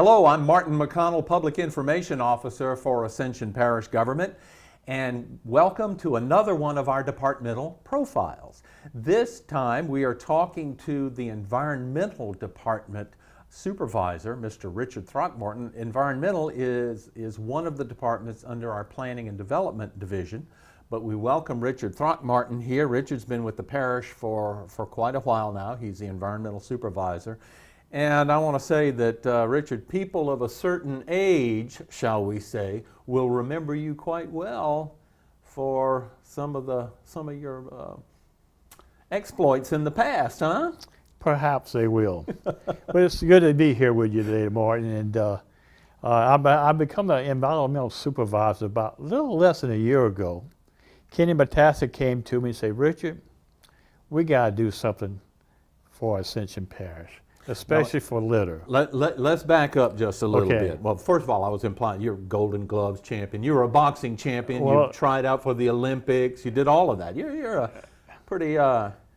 Hello, I'm Martin McConnell, Public Information Officer for Ascension Parish Government, and welcome to another one of our departmental profiles. This time we are talking to the Environmental Department Supervisor, Mr. Richard Throckmorton. Environmental is one of the departments under our Planning and Development Division, but we welcome Richard Throckmorton here. Richard's been with the parish for quite a while now. He's the Environmental Supervisor. And I want to say that, Richard, people of a certain age, shall we say, will remember you quite well for some of your exploits in the past, huh? Perhaps they will. But it's good to be here with you today, Martin. And I've become an environmental supervisor about a little less than a year ago. Kenny Matassa came to me and said, Richard, we got to do something for Ascension Parish, especially for litter. Let's back up just a little bit. Well, first of all, I was implying you're a Golden Gloves champion. You were a boxing champion. You tried out for the Olympics. You did all of that. You're a pretty...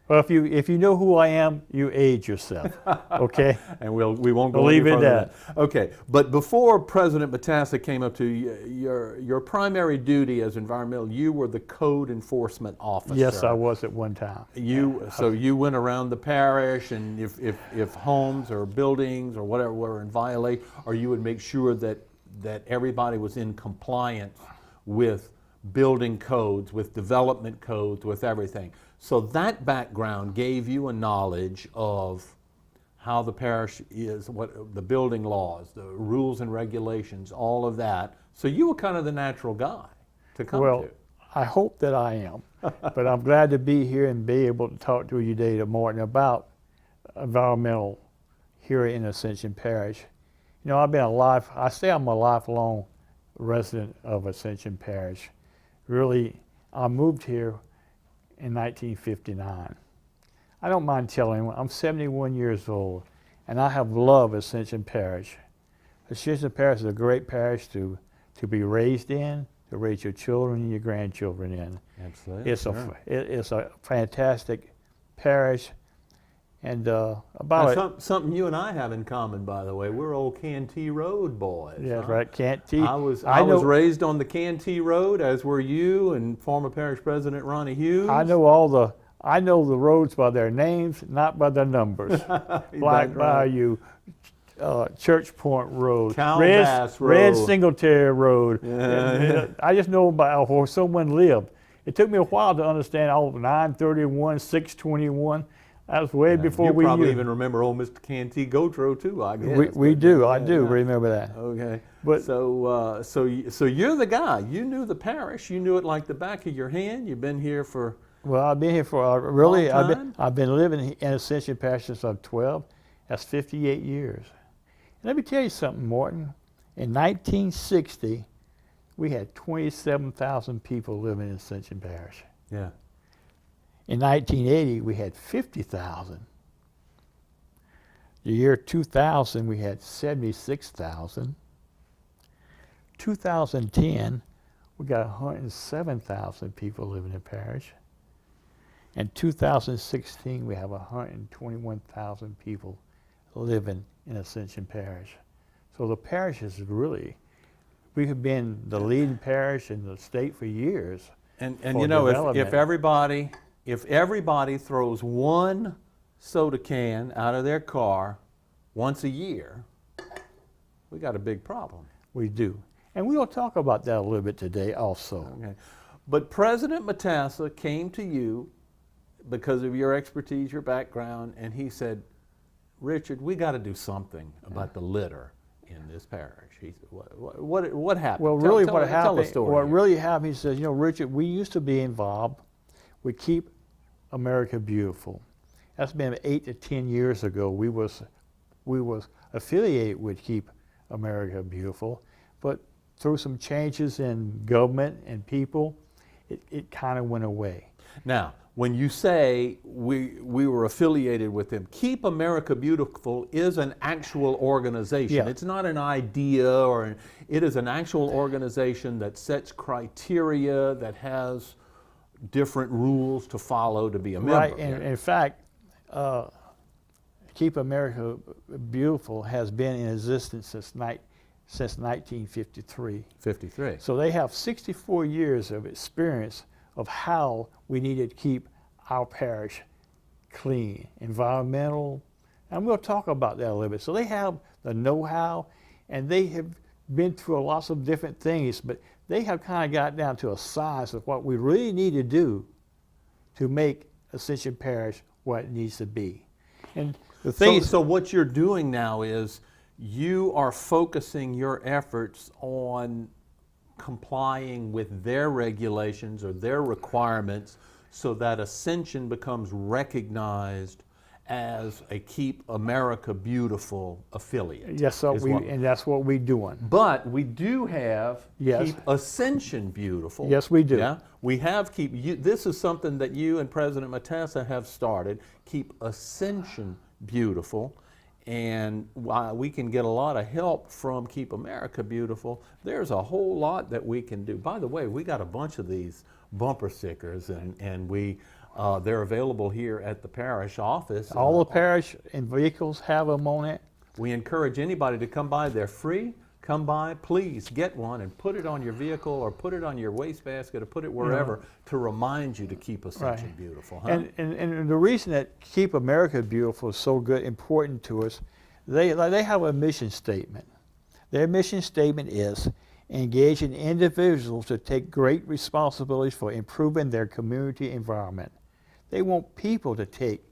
Well, if you know who I am, you age yourself, okay? And we won't go Believe any in further that. than that. Okay, but before President Matassa came up to you, your primary duty as environmental, you were the code enforcement officer. Yes, I was at one time. So you went around the parish, and if homes or buildings or whatever were in violation, or you would make sure that everybody was in compliance with building codes, with development codes, with everything. So that background gave you a knowledge of how the parish is, what the building laws, the rules and regulations, all of that. So you were kind of the natural guy to come to. Well, I hope that I am, but I'm glad to be here and be able to talk to you today, Martin, about environmental here in Ascension Parish. You know, I say I'm a lifelong resident of Ascension Parish. Really, I moved here in 1959. I don't mind telling you, I'm 71 years old, and I have loved Ascension Parish. Ascension Parish is a great parish to be raised in, to raise your children and your grandchildren in. Absolutely. It's a fantastic parish, and something you and I have in common, by the way. We're old Cantee Road boys. Yeah, huh? Right, Cantee. I was raised on the Cantee Road, as were you and former parish president Ronnie Hughes. I know the roads by their names, not by their numbers. Black Bayou, Church Point Road, Calabas Road, Red Singletary Road. Yeah. I just know about where someone lived. It took me a while to understand all of 931, 621. That was way before we knew. You probably even remember old Mr. Cantee Gotro too, I guess. We do. I do remember that. Okay. But so you're the guy. You knew the parish. You knew it like the back of your hand. You've been here for. Well, I've been here for I've been living in Ascension Parish since I'm 12. That's 58 years. And let me tell you something, Martin. In 1960, we had 27,000 people living in Ascension Parish. Yeah. In 1980, we had 50,000. The year 2000, we had 76,000. 2010, we got 107,000 people living in parish. In 2016, we have 121,000 people living in Ascension Parish. So the parish is really, we have been the leading parish in the state for years. And you know, if everybody throws one soda can out of their car once a year, we got a big problem. We do. And we'll talk about that a little bit today also. Okay. But President Matassa came to you because of your expertise, your background, and he said, Richard, we got to do something about the litter in this parish. He said, what happened? Well, tell the story. What really happened, he says, you know, Richard, we used to be involved. We Keep America Beautiful. That's been 8 to 10 years ago. We was affiliated with Keep America Beautiful, but through some changes in government and people, it kind of went away. Now, when you say we were affiliated with them, Keep America Beautiful is an actual organization. Yeah. It's not an idea, it is an actual organization that sets criteria, that has different rules to follow to be a member. Right, and in fact, Keep America Beautiful has been in existence since 1953. 53. So they have 64 years of experience of how we need to keep our parish clean, environmental, and we'll talk about that a little bit. So they have the know-how, and they have been through lots of different things, but they have kind of got down to a science of what we really need to do to make Ascension Parish what it needs to be. And the thing is, So what you're doing now is you are focusing your efforts on complying with their regulations or their requirements so that Ascension becomes recognized as a Keep America Beautiful affiliate. yes, so and that's what we're doing. But we do have Yes. Keep Ascension Beautiful. Yes, we do. Yeah, we have this is something that you and President Matassa have started, Keep Ascension Beautiful. And while we can get a lot of help from Keep America Beautiful, there's a whole lot that we can do. By the way, we got a bunch of these bumper stickers, and they're available here at the parish office. All the parish and vehicles have them on it. We encourage anybody to come by. They're free. Come by, please get one and put it on your vehicle or put it on your wastebasket or put it wherever to remind you to keep Ascension Beautiful. Huh? And the reason that Keep America Beautiful is so good, important to us, they have a mission statement. Their mission statement is engaging individuals to take great responsibilities for improving their community environment. They want people to take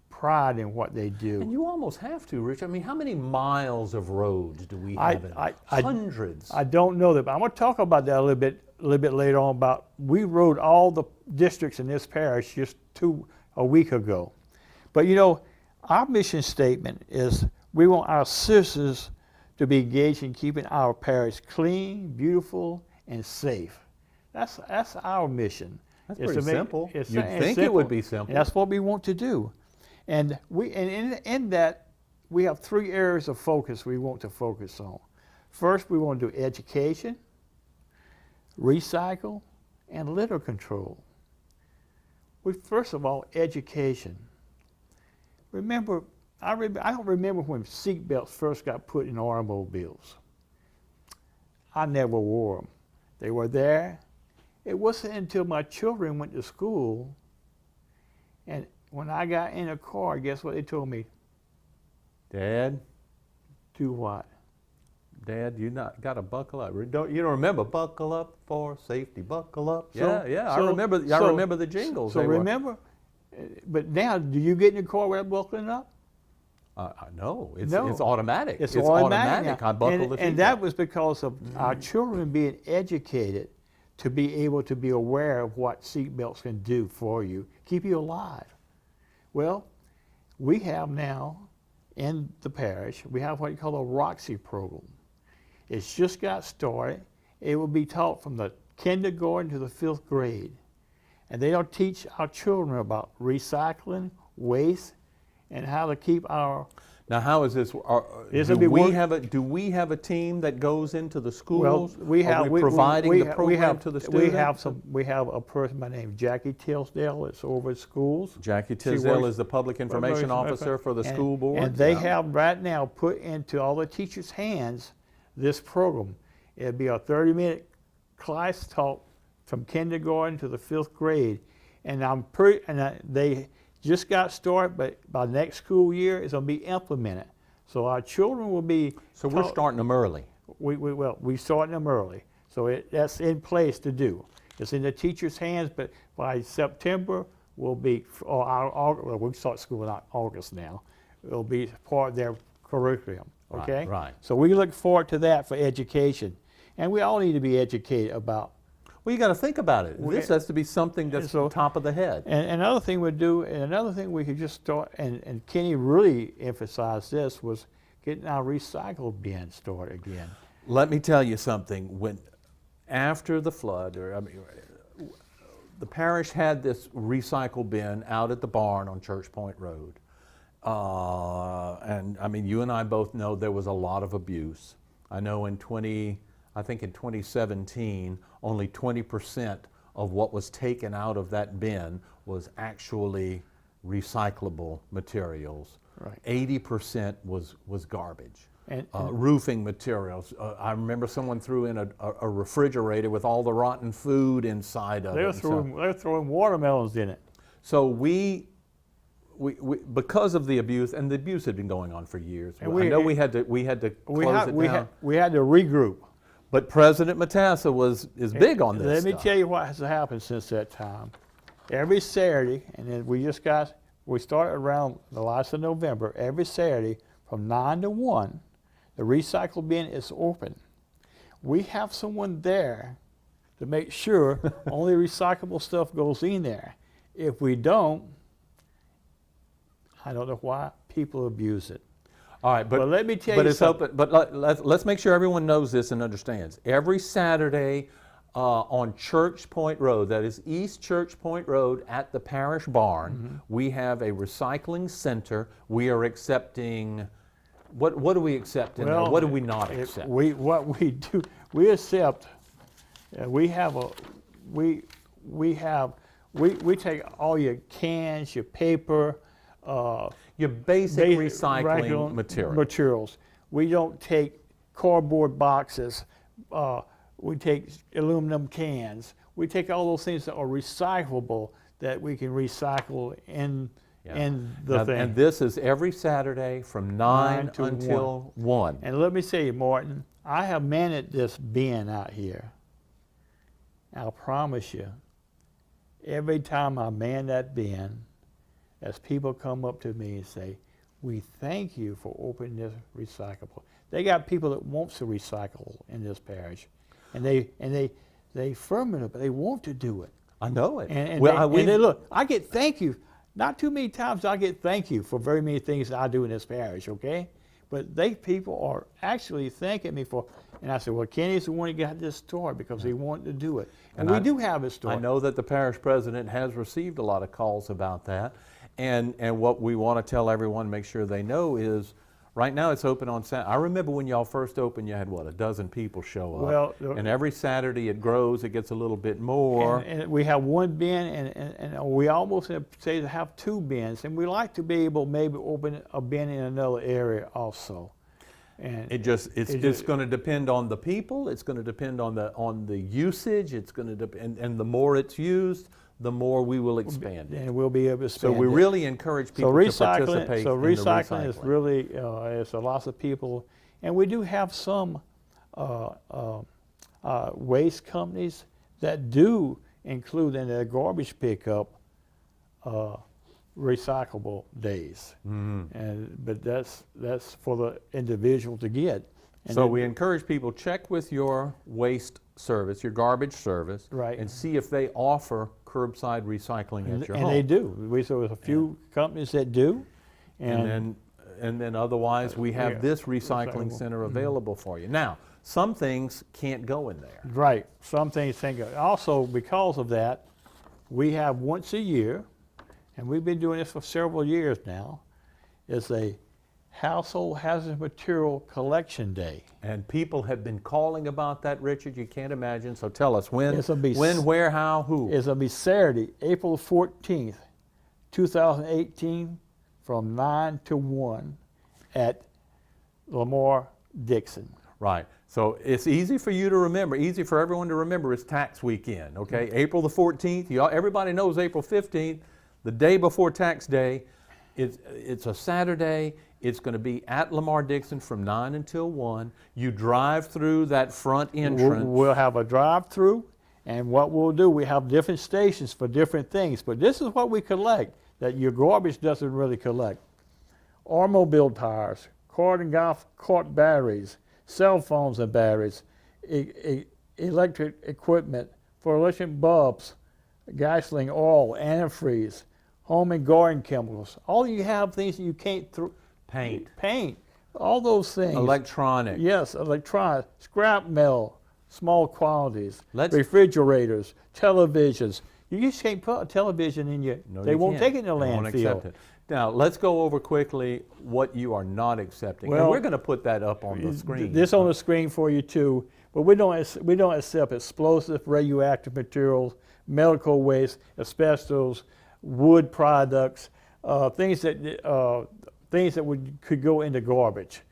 pride in what they do. And you almost have to, Rich. I mean, how many miles of roads do we have? Hundreds. I don't know that, but I'm going to talk about that a little bit later on. About we rode all the districts in this parish just a week ago. But you know, our mission statement is we want our citizens to be engaged in keeping our parish clean, beautiful, and safe. That's our mission. That's pretty simple. You'd think simple. it would be simple. And that's what we want to do. And in that, we have 3 areas of focus we want to focus on. First, we want to do education, recycle, and litter control. First of all, education. Remember, I don't remember when seat belts first got put in automobiles. I never wore them. They were there. It wasn't until my children went to school, and when I got in a car, guess what they told me? Dad? Do what? Dad, you not got to buckle up. You don't remember buckle up for safety, buckle up. I remember the jingles. So remember, but now, do you get in the car without buckling up? No, it's automatic. It's automatic. I buckle the seat. And that was because of our children being educated to be able to be aware of what seat belts can do for you, keep you alive. Well, we have now in the parish, we have what you call a Roxy program. It's just got started. It will be taught from the kindergarten to the 5th grade. And they don't teach our children about recycling, waste, and how to keep our... Now, how is this? Do we have a team that goes into the schools? Well, we have. Are we providing the program to the students? We have a person by name Jackie Tisdale that's over at schools. Jackie Tisdale is the public information officer for the school board. And they have right now put into all the teachers' hands this program. It'll be a 30-minute class taught from kindergarten to the 5th grade, and they just got started, but by next school year, it's going to be implemented. So our children will be... So we're starting them early. We're starting them early. So that's in place to do. It's in the teacher's hands, but by September, we start school in August now. It'll be part of their curriculum, okay? Right. So we look forward to that for education. And we all need to be educated about... Well, you got to think about it. This has to be something that's on top of the head. And another thing we could just start, and Kenny really emphasized this, was getting our recycle bin started again. Let me tell you something. After the flood, the parish had this recycle bin out at the barn on Church Point Road. And I mean, you and I both know there was a lot of abuse. I know in 2017, only 20% of what was taken out of that bin was actually recyclable materials. Right. 80% was garbage. And Roofing materials. I remember someone threw in a refrigerator with all the rotten food inside of they're it. throwing watermelons in it. So we because of the abuse, and the abuse had been going on for years. And I know we had to close it down. We had to regroup. But President Matassa is big on this Let me stuff. tell you what has happened since that time. Every Saturday, and then we started around the last of November, every Saturday from 9 to 1, the recycle bin is open. We have someone there to make sure only recyclable stuff goes in there. If we don't, I don't know why people abuse it. All right, but let me tell but you it's something. open. But let's make sure everyone knows this and understands. Every Saturday on Church Point Road, that is East Church Point Road at the parish barn, we have a recycling center. We are accepting. What do we accept in there? What do we not accept? What we do, we accept. We take all your cans, your paper. Your basic recycling materials. We don't take cardboard boxes. We take aluminum cans. We take all those things that are recyclable that we can recycle in the thing. And this is every Saturday from 9 until 1. And let me say, Martin, I have managed this bin out here. I'll promise you, every time I man that bin, as people come up to me and say, we thank you for opening this recyclable. They got people that want to recycle in this parish, and they ferment it, but they want to do it. I know it. And they look. I get thank you. Not too many times I get thank you for very many things that I do in this parish. Okay, but people are actually thanking me for. And I said, well, Kenny's the one who got this store because he wanted to do it, and we do have a store. I know that the parish president has received a lot of calls about that. And what we want to tell everyone, make sure they know, is right now it's open on Saturday. I remember when y'all first opened, you had, a dozen people show up. Well, and every Saturday it grows, it gets a little bit more. And we have one bin, and we almost say to have two bins. And we like to be able maybe open a bin in another area also. And it's just going to depend on the people. It's going to depend on the usage. It's going to depend, and the more it's used, the more we will expand it. And we'll be able to expand So we really encourage people to participate in the recycling. Is really, it's a lot of people. And we do have some waste companies that do include in their garbage pickup recyclable days. But that's for the individual to get. And so we encourage people, check with your waste service, your garbage service, and see if they offer curbside recycling at your home. And they do. So there's a few companies that do. And then otherwise we have this recycling center available for you. Now, some things can't go in there. Right. Some things can't go. Also, because of that, we have once a year, and we've been doing this for several years now, is a Household Hazardous Material Collection Day. And people have been calling about that, Richard. You can't imagine. So tell us when, where, how, who. It's going to be Saturday, April 14th, 2018, from 9 to 1 at Lamar Dixon. Right. So it's easy for you to remember, easy for everyone to remember. It's tax weekend, okay? April the 14th. Everybody knows April 15th, the day before tax day. It's a Saturday. It's going to be at Lamar Dixon from 9 until 1. You drive through that front entrance. We'll have a drive-through, and what we'll do, we have different stations for different things, but this is what we collect that your garbage doesn't really collect. Automobile tires, car and golf cart batteries, cell phones and batteries, electric equipment, fluorescent bulbs, gasoline, oil, antifreeze, home and garden chemicals. All you have things that you can't throw. Paint. All those things. Electronic. Yes, electronic. Scrap metal, small quantities. Refrigerators, televisions. You just can't put a television in your. No, they won't take it in the landfill. Won't accept it. Now let's go over quickly what you are not accepting. Well, and we're going to put that up on the screen. This on the screen for you too. But we don't accept explosive, radioactive materials, medical waste, asbestos, wood products, things that things that could go into garbage.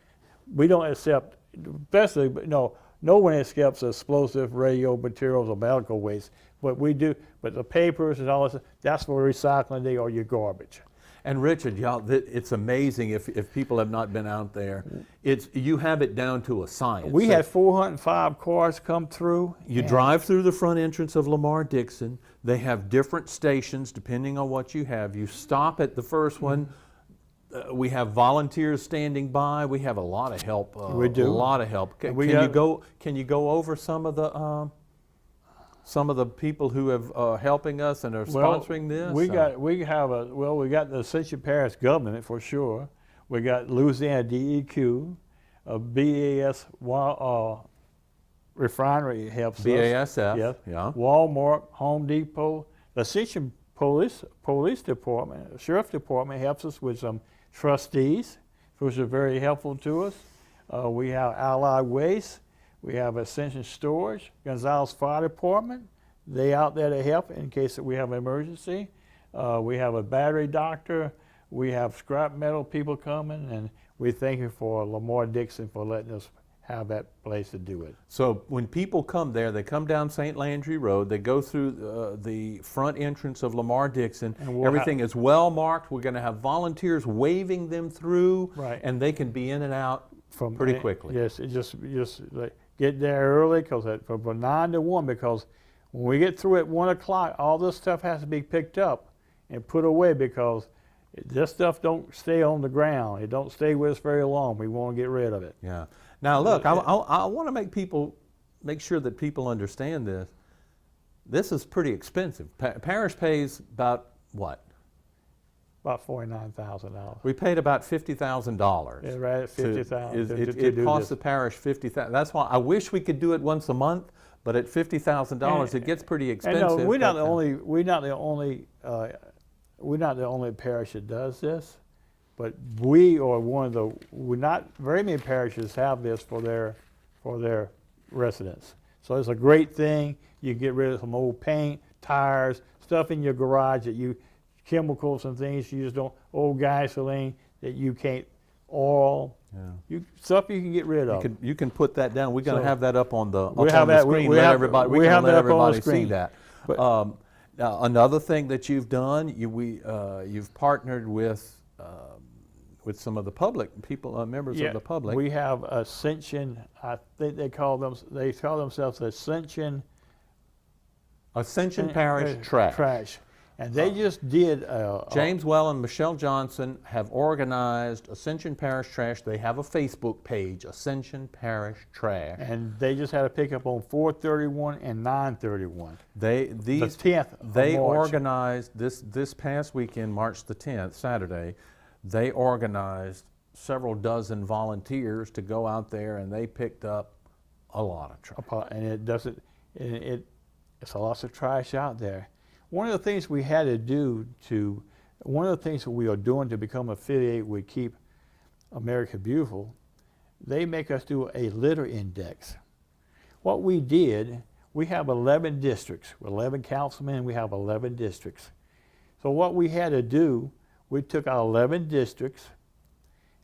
We don't accept, especially, no one accepts explosive radio materials or medical waste. But we do, but the papers and all this, that's for recycling day or your garbage. And Richard, y'all, it's amazing if people have not been out there. You have it down to a science. We had 405 cars come through. You drive through the front entrance of Lamar-Dixon. They have different stations depending on what you have. You stop at the first one. We have volunteers standing by. We have a lot of help. We do. A lot of help. Can you go over some of the people who have helping us and are sponsoring this? We got the Ascension Parish government for sure. We got Louisiana DEQ, BAS refinery helps BASF, us. Yes. yeah. Walmart, Home Depot, the Ascension Police Department, Sheriff Department helps us with some trustees, which are very helpful to us. We have Allied Waste. We have Ascension Storage, Gonzales Fire Department. They out there to help in case that we have an emergency. We have a battery doctor. We have scrap metal people coming, and we thank you for Lamar-Dixon for letting us have that place to do it. So when people come there, they come down St. Landry Road, they go through the front entrance of Lamar-Dixon. Everything is well marked. We're going to have volunteers waving them through, right, and they can be in and out pretty quickly. Yes, it just like, get there early because from 9 to 1, because when we get through at 1 o'clock, all this stuff has to be picked up and put away because this stuff don't stay on the ground. It don't stay with us very long. We want to get rid of it. Yeah. Now look, I want to make sure that people understand this. This is pretty expensive. Parish pays about what? About $49,000. We paid about $50,000. Yeah, right at $50,000. It costs the parish $50,000. That's why I wish we could do it once a month, but at $50,000 it gets pretty expensive. And no, we're not the only parish that does this, but we are one of the. Not very many parishes have this for their residents. So it's a great thing. You get rid of some old paint, tires, stuff in your garage that chemicals and things you just don't, old gasoline that you can't, oil, stuff you can get rid of. You can put that down. We're going to have that up on the screen. Let everybody see that. Now, another thing that you've done, you've partnered with some of the public people, members of the public. We have Ascension. I think they call themselves Ascension Parish Trash. And they just did. James Well and Michelle Johnson have organized Ascension Parish Trash. They have a Facebook page, Ascension Parish Trash. And they just had a pickup on 4/31 and 9/31. The 10th of they March. organized this past weekend, March the 10th, Saturday. They organized several dozen volunteers to go out there, and they picked up a lot of trash. And it's a lot of trash out there. One of the things we had to do one of the things that we are doing to become affiliated with Keep America Beautiful, they make us do a litter index. What we did, we have 11 districts, 11 councilmen, we have 11 districts. So what we had to do, we took our 11 districts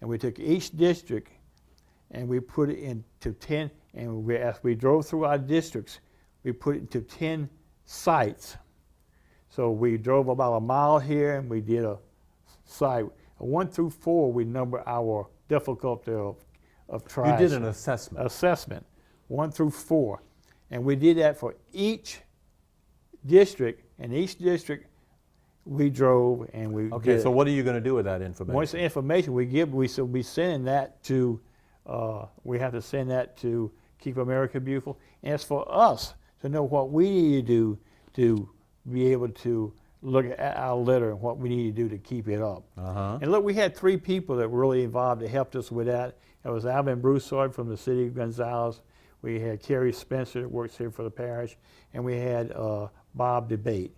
and we took each district and we put it into 10, and as we drove through our districts, we put it into 10 sites. So we drove about a mile here and we did a site. 1 through 4, we number our difficulty of trash. You did an assessment. 1 through 4. And we did that for each district, and each district we drove and we Okay, so what are you going to do with that information? Once the information we'll be sending that to, we have to send that to Keep America Beautiful. And it's for us to know what we need to do to be able to look at our litter and what we need to do to keep it up. And look, we had 3 people that were really involved that helped us with that. It was Alvin Broussard from the city of Gonzales. We had Kerry Spencer that works here for the parish, and we had Bob DeBate.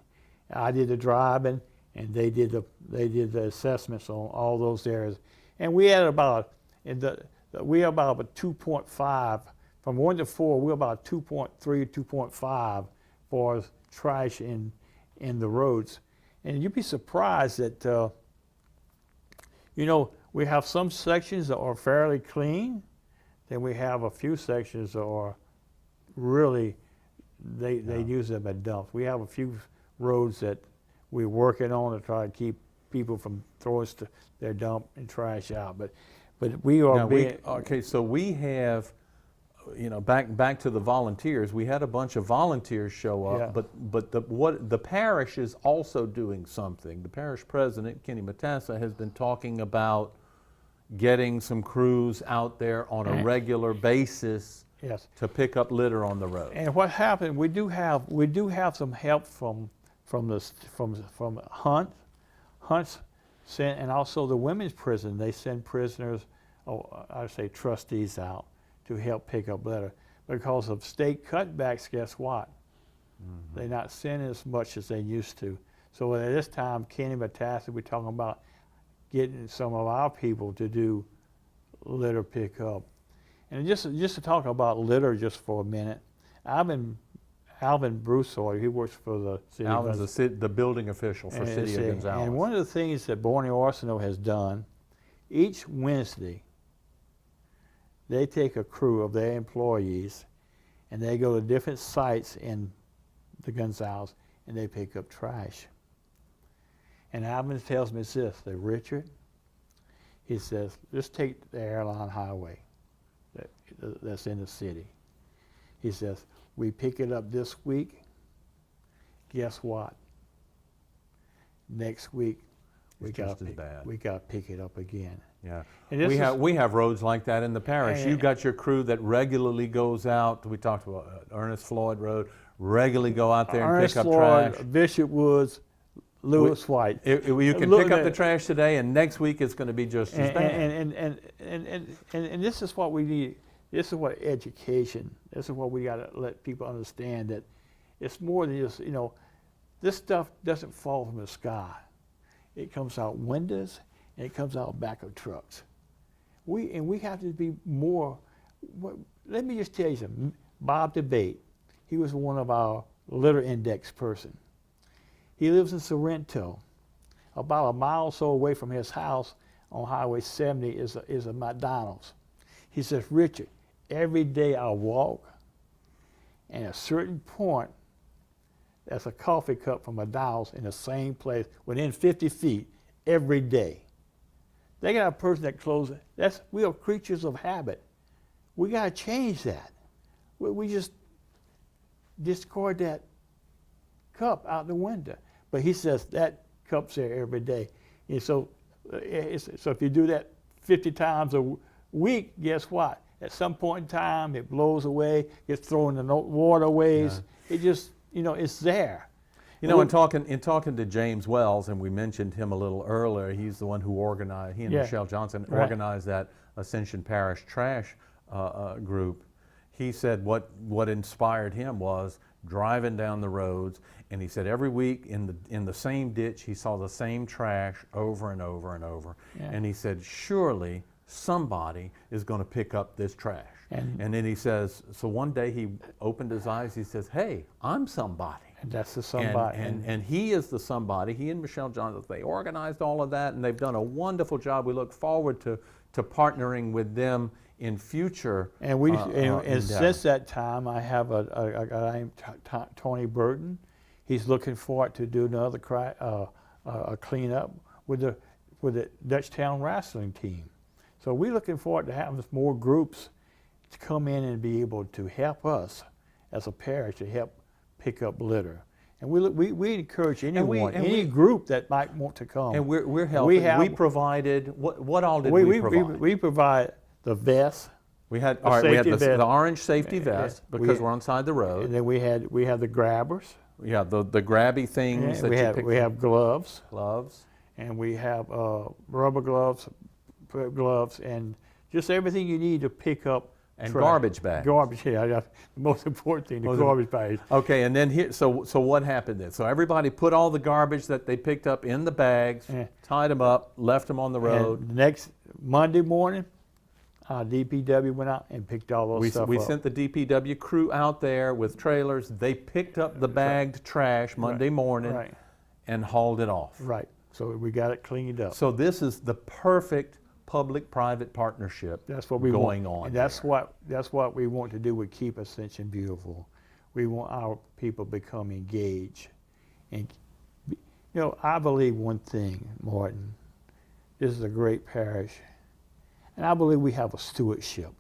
I did the driving, and they did the assessments on all those areas. And we had about 2.5 from 1 to 4. We're about 2.3, 2.5 for trash in the roads. And you'd be surprised that We have some sections that are fairly clean. Then we have a few sections that are really, they use them as dumps. We have a few roads that we're working on to try to keep people from throwing their dump and trash out. But we are Now, being, okay, so we have, you know, back to the volunteers. We had a bunch of volunteers show up, Yeah. but the parish is also doing something. The parish president, Kenny Matassa, has been talking about getting some crews out there on a regular basis yes. to pick up litter on the road. And what happened? We do have some help from Hunt's sent, and also the women's prison. They send prisoners, I say trustees, out to help pick up litter. Because of state cutbacks, guess what? Mm-hmm. They're not sending as much as they used to. So at this time, Kenny Matassa, we're talking about getting some of our people to do litter pickup. And just to talk about litter just for a minute, Alvin Broussard, he works for the city. Alvin's the building official for City of Gonzales. And one of the things that Borneo Arsenal has done, each Wednesday, they take a crew of their employees and they go to different sites in the Gonzales and they pick up trash. And Alvin tells me this, that Richard, he says, just take the airline highway that's in the city. He says, we pick it up this week, guess what? Next week, we got to pick it up again. Yeah, And we have roads like that in the parish. And- You've got your crew that regularly goes out. We talked about Ernest Floyd Road. Regularly go out there and Ernest pick up Floyd, trash. Bishop Woods, Lewis White. You can pick up the trash today, and next week it's going to be just as bad. And this is what we need. This is what education. This is what we got to let people understand, that it's more than just, you know, this stuff doesn't fall from the sky. It comes out windows and it comes out back of trucks. We have to be more. Let me just tell you something. Bob DeBate, he was one of our litter index person. He lives in Sorrento. About a mile or so away from his house on Highway 70 is a McDonald's. He says, Richard, every day I walk, and at a certain point, there's a coffee cup from McDonald's in the same place within 50 feet every day. They got a person that closes. We are creatures of habit. We got to change that. We just discard that cup out the window. But he says that cup's there every day. And so if you do that 50 times a week, guess what? At some point in time, it blows away, gets thrown in the waterways. Yeah. It just, you know, it's there. You know, in talking to James Wells, and we mentioned him a little earlier, he's the one who organized, he and Michelle Johnson organized that Ascension Parish trash group. He said what inspired him was driving down the roads, and he said every week in the same ditch he saw the same trash over and over and over. Yeah. And he said, surely somebody is going to pick up this trash. And then he says, so one day he opened his eyes, he says, hey, I'm somebody. And that's the somebody. And he is the somebody. He and Michelle Johnson, they organized all of that, and they've done a wonderful job. We look forward to partnering with them in future. And since that time, I have a guy named Tony Burton. He's looking forward to do another cleanup with the Dutchtown wrestling team. So we're looking forward to having more groups to come in and be able to help us as a parish to help pick up litter. And we encourage anyone, any group that might want to come. And we're helping. We provided, what all did we provide? We provide the vest. We had the orange safety vest because we're on side the road. And then we have the grabbers. Yeah, the grabby things that we have gloves. Gloves. And we have rubber gloves, and just everything you need to pick up. And garbage bags. Garbage, yeah, the most important thing, the garbage bags. Okay, and then here, so what happened then? So everybody put all the garbage that they picked up in the bags, tied them up, left them on the road. And next Monday morning, DPW went out and picked all those stuff up. We sent the DPW crew out there with trailers. They picked up the bagged trash Monday morning and hauled it off. Right, so we got it cleaned up. So this is the perfect public-private partnership That's what we going want. on. And that's there. what we want to do with Keep Ascension Beautiful. We want our people to become engaged. And I believe one thing, Martin. This is a great parish, and I believe we have a stewardship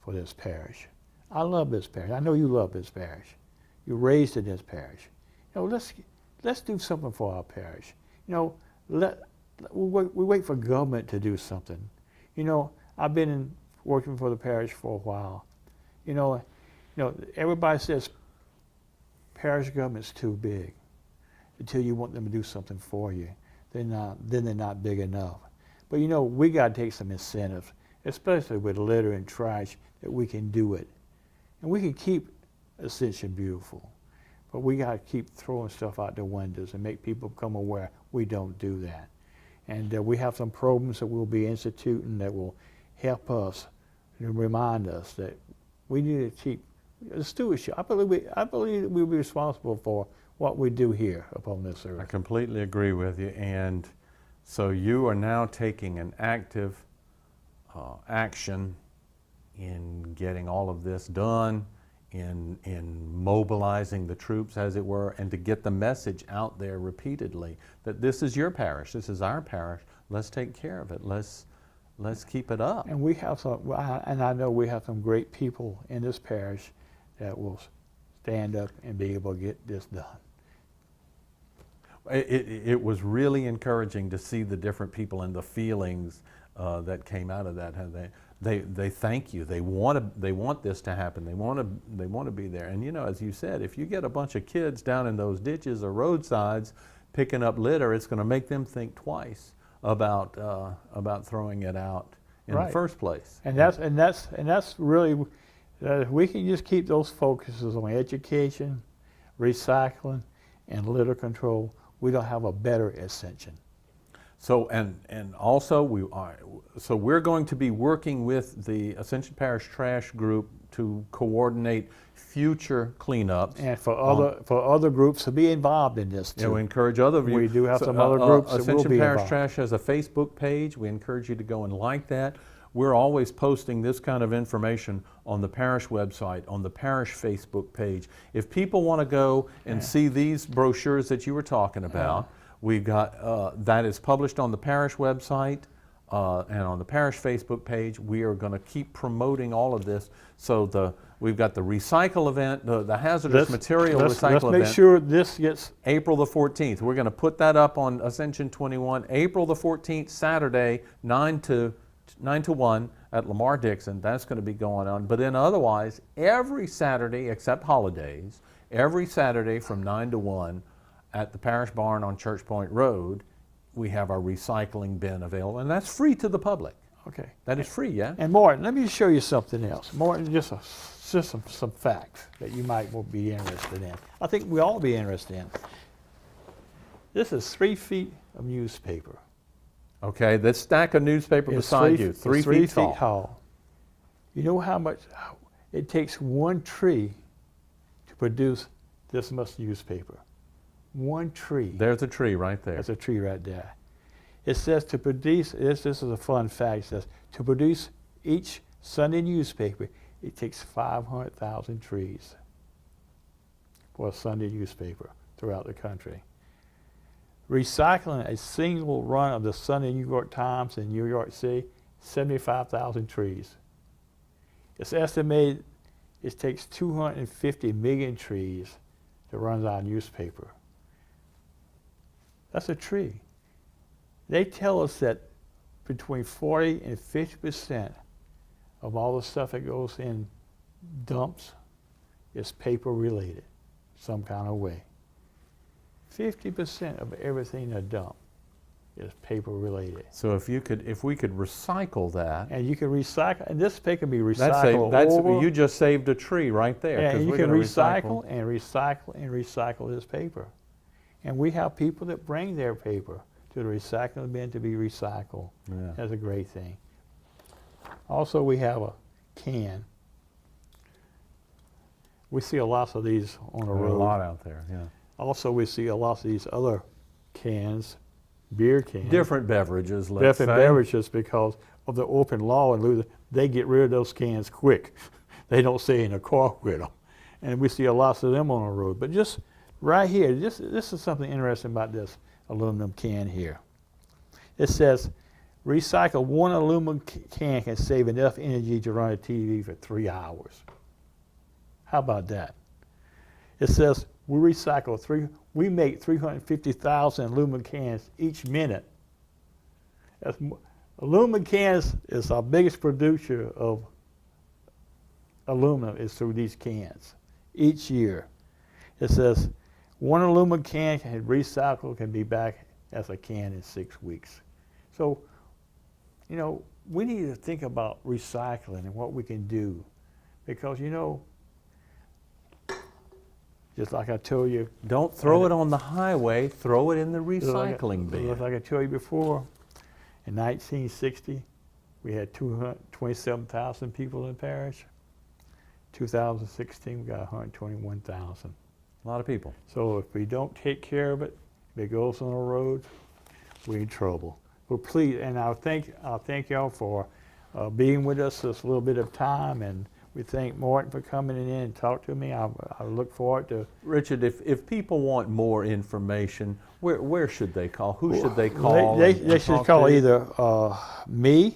for this parish. I love this parish. I know you love this parish. You're raised in this parish. Let's do something for our parish. We wait for government to do something. I've been working for the parish for a while. Everybody says parish government's too big until you want them to do something for you. Then they're not big enough. But we got to take some incentives, especially with litter and trash, that we can do it. And we can keep Ascension beautiful. But we got to keep throwing stuff out the windows and make people become aware we don't do that. And we have some programs that we'll be instituting that will help us and remind us that we need to keep the stewardship. I believe that we'll be responsible for what we do here upon this earth. I completely agree with you. And so you are now taking an active action in getting all of this done, in mobilizing the troops, as it were, and to get the message out there repeatedly that this is your parish, this is our parish. Let's take care of it. Let's keep it up. And we have I know we have some great people in this parish that will stand up and be able to get this done. It was really encouraging to see the different people and the feelings that came out of that. They thank you. They want this to happen. They want to be there. And as you said, if you get a bunch of kids down in those ditches or roadsides picking up litter, it's going to make them think twice about throwing it out in the first place. And that's really we can just keep those focuses on education, recycling, and litter control. We don't have a better Ascension. So and also we're going to be working with the Ascension Parish Trash Group to coordinate future cleanups. And for other groups to be involved in this too. We encourage other of you. We do have some other groups that will Ascension be Parish involved. Trash has a Facebook page. We encourage you to go and like that. We're always posting this kind of information on the parish website, on the parish Facebook page. If people want to go and see these brochures that you were talking about, we've got that is published on the parish website and on the parish Facebook page. We are going to keep promoting all of this. So we've got the recycle event, the hazardous material recycle event. Let's make sure this gets April the 14th. We're going to put that up on Ascension 21. April the 14th, Saturday, 9 to 1 at Lamar Dixon. That's going to be going on. But then otherwise, every Saturday except holidays, every Saturday from 9 to 1 at the Parish Barn on Church Point Road, we have our recycling bin available, and that's free to the public. okay. That is free, yeah? And Martin, let me show you something else. Martin, just some facts that you might be interested in. I think we all be interested in. This is 3 feet of newspaper. Okay, this stack of newspaper It's beside you, 3 feet tall. You know how much it takes one tree to produce this much newspaper? One tree. There's a tree right there. There's a tree right there. It says to produce, this is a fun fact, it says to produce each Sunday newspaper, it takes 500,000 trees for a Sunday newspaper throughout the country. Recycling a single run of the Sunday New York Times in New York City, 75,000 trees. It's estimated it takes 250 million trees to run our newspaper. That's a tree. They tell us that between 40 and 50% of all the stuff that goes in dumps is paper related, some kind of way. 50% of everything in a dump is paper related. So if we could recycle that, And you can recycle, and this paper can be recycled over. you just saved a tree right there. Yeah, 'cause and you we're can gonna recycle and recycle and recycle this paper. And we have people that bring their paper to the recycling bin to be recycled. Yeah. That's a great thing. Also, we have a can. We see a lot of these on the There are road. a lot out there, yeah. Also, we see a lot of these other cans. beer cans. Different beverages, let's Different say. beverages because of the open law in Louisiana. They get rid of those cans quick. They don't stay in a car with them. And we see a lot of them on the road. But just right here, this is something interesting about this aluminum can here. It says, recycle one aluminum can can save enough energy to run a TV for 3 hours. How about that? It says we we make 350,000 aluminum cans each minute. Aluminum cans is our biggest producer of aluminum is through these cans each year. It says one aluminum can can recycle can be back as a can in 6 weeks. So, you know, we need to think about recycling and what we can do because, you know, just like I told you. Don't throw it on the highway, throw it in the recycling bin. Like I told you before, in 1960, we had 227,000 people in the parish. 2016, we got 121,000. A lot of people. So if we don't take care of it, if it goes on the road, we're in trouble. But please, and I'll thank y'all for being with us this little bit of time, and we thank Martin for coming in and talk to me. I look forward to. Richard, if people want more information, where should they call? Who should they call? They should call either me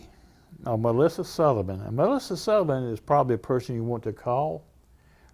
or Melissa Sullivan. And Melissa Sullivan is probably a person you want to call.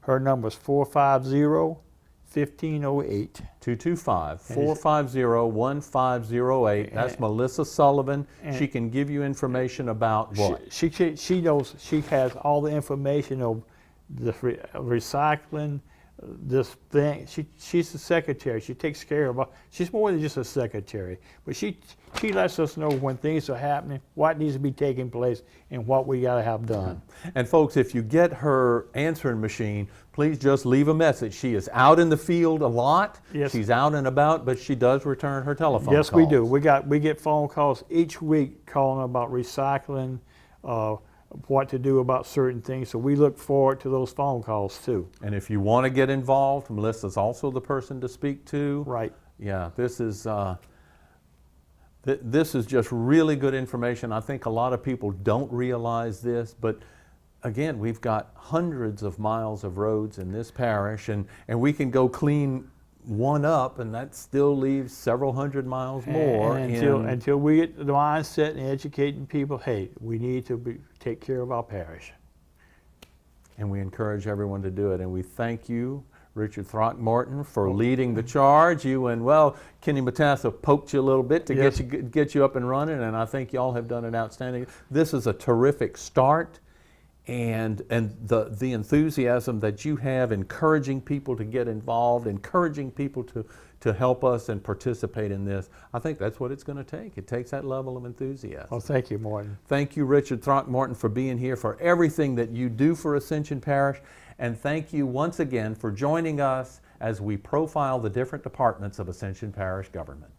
Her number is 450-1508. 225-450-1508. That's Melissa Sullivan. She can give you information about what? She knows, she has all the information of the recycling, this thing. She's the secretary. She takes care of, she's more than just a secretary, but she lets us know when things are happening, what needs to be taking place, and what we gotta have done. And folks, if you get her answering machine, please just leave a message. She is out in the field a lot. Yes. She's out and about, but she does return her telephone Yes, calls. we do. We get phone calls each week calling about recycling, what to do about certain things. So we look forward to those phone calls too. And if you want to get involved, Melissa's also the person to speak to. Right. Yeah, this is just really good information. I think a lot of people don't realize this, but again, we've got hundreds of miles of roads in this parish, and we can go clean one up, and that still leaves several hundred miles more. And until we get the mindset and educating people, hey, we need to take care of our parish. And we encourage everyone to do it. And we thank you, Richard Throckmorton, for leading the charge. You and, well, Kenny Matassa poked you a little bit to get you up and running, and I think y'all have done an outstanding. This is a terrific start. And the enthusiasm that you have, encouraging people to get involved, encouraging people to help us and participate in this, I think that's what it's going to take. It takes that level of enthusiasm. Well, thank you, Martin. Thank you, Richard Throckmorton, for being here, for everything that you do for Ascension Parish, and thank you once again for joining us as we profile the different departments of Ascension Parish government.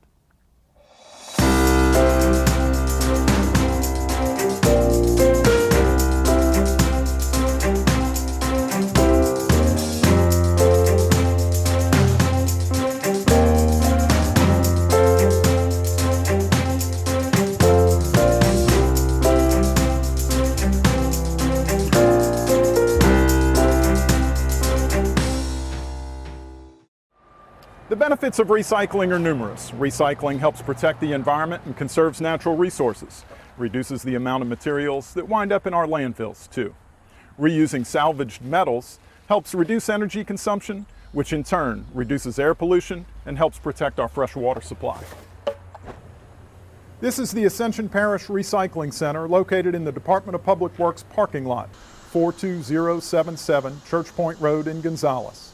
The benefits of recycling are numerous. Recycling helps protect the environment and conserves natural resources, reduces the amount of materials that wind up in our landfills too. Reusing salvaged metals helps reduce energy consumption, which in turn reduces air pollution and helps protect our fresh water supply. This is the Ascension Parish Recycling Center located in the Department of Public Works parking lot, 42077 Church Point Road in Gonzales.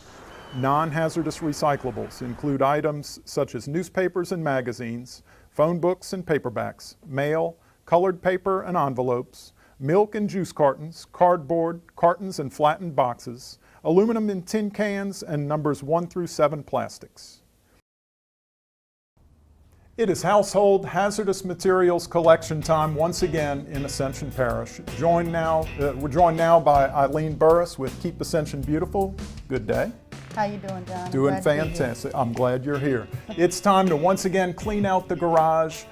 Non-hazardous recyclables include items such as newspapers and magazines, phone books and paperbacks, mail, colored paper and envelopes, milk and juice cartons, cardboard, cartons and flattened boxes, aluminum and tin cans, and numbers 1 through 7 plastics. It is household hazardous materials collection time once again in Ascension Parish. We're joined now by Eileen Burris with Keep Ascension Beautiful. Good day. How you doing, John? I'm Doing glad to be here. fantastic. I'm glad you're here. It's time to once again clean out the garage,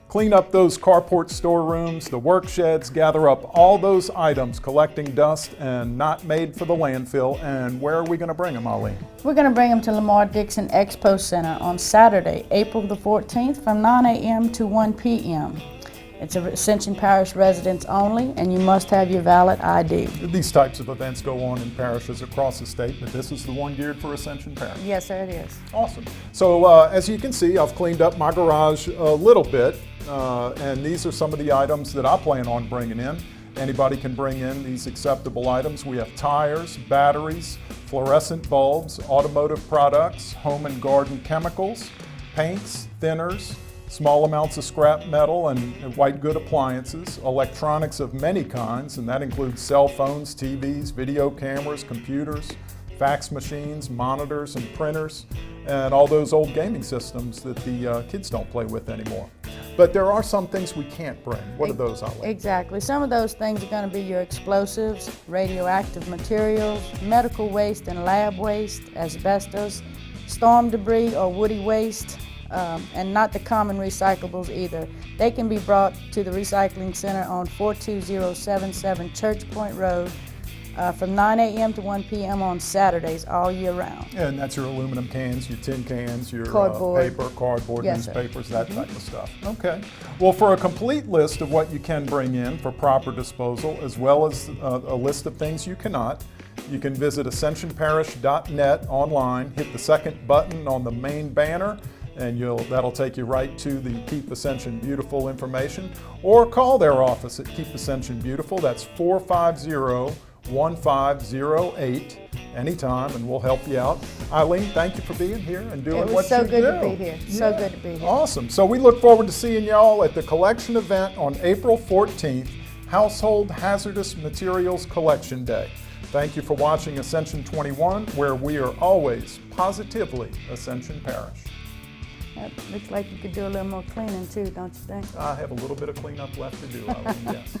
clean up those carport storerooms, the work sheds, gather up all those items collecting dust and not made for the landfill. And where are we going to bring them, Eileen? We're going to bring them to Lamar Dixon Expo Center on Saturday, April the 14th from 9 a.m. to 1 p.m. It's Ascension Parish residents only, and you must have your valid ID. These types of events go on in parishes across the state, but this is the one geared for Ascension Parish. Yes, sir, it is. Awesome. So as you can see, I've cleaned up my garage a little bit, and these are some of the items that I plan on bringing in. Anybody can bring in these acceptable items. We have tires, batteries, fluorescent bulbs, automotive products, home and garden chemicals, paints, thinners, small amounts of scrap metal and white good appliances, electronics of many kinds, and that includes cell phones, TVs, video cameras, computers, fax machines, monitors and printers, and all those old gaming systems that the kids don't play with anymore. But there are some things we can't bring. What are those, Eileen? Exactly. Some of those things are going to be your explosives, radioactive materials, medical waste and lab waste, asbestos, storm debris or woody waste, and not the common recyclables either. They can be brought to the recycling center on 42077 Church Point Road from 9 a.m. to 1 p.m. on Saturdays all year round. And that's your aluminum cans, your tin cans, your Cardboard. paper, cardboard, Yes, sir. newspapers, that type of stuff. Okay. Well, for a complete list of what you can bring in for proper disposal, as well as a list of things you cannot, you can visit ascensionparish.net online, hit the second button on the main banner, and that'll take you right to the Keep Ascension Beautiful information, or call their office at Keep Ascension Beautiful. That's 450-1508 anytime, and we'll help you out. Eileen, thank you for being here and doing It what was so you good do. to be here. So good to be here. Awesome. So we look forward to seeing y'all at the collection event on April 14th, Household Hazardous Materials Collection Day. Thank you for watching Ascension 21, where we are always positively Ascension Parish. It looks like you could do a little more cleaning too, don't you think? I have a little bit of cleanup left to do, Eileen, yes.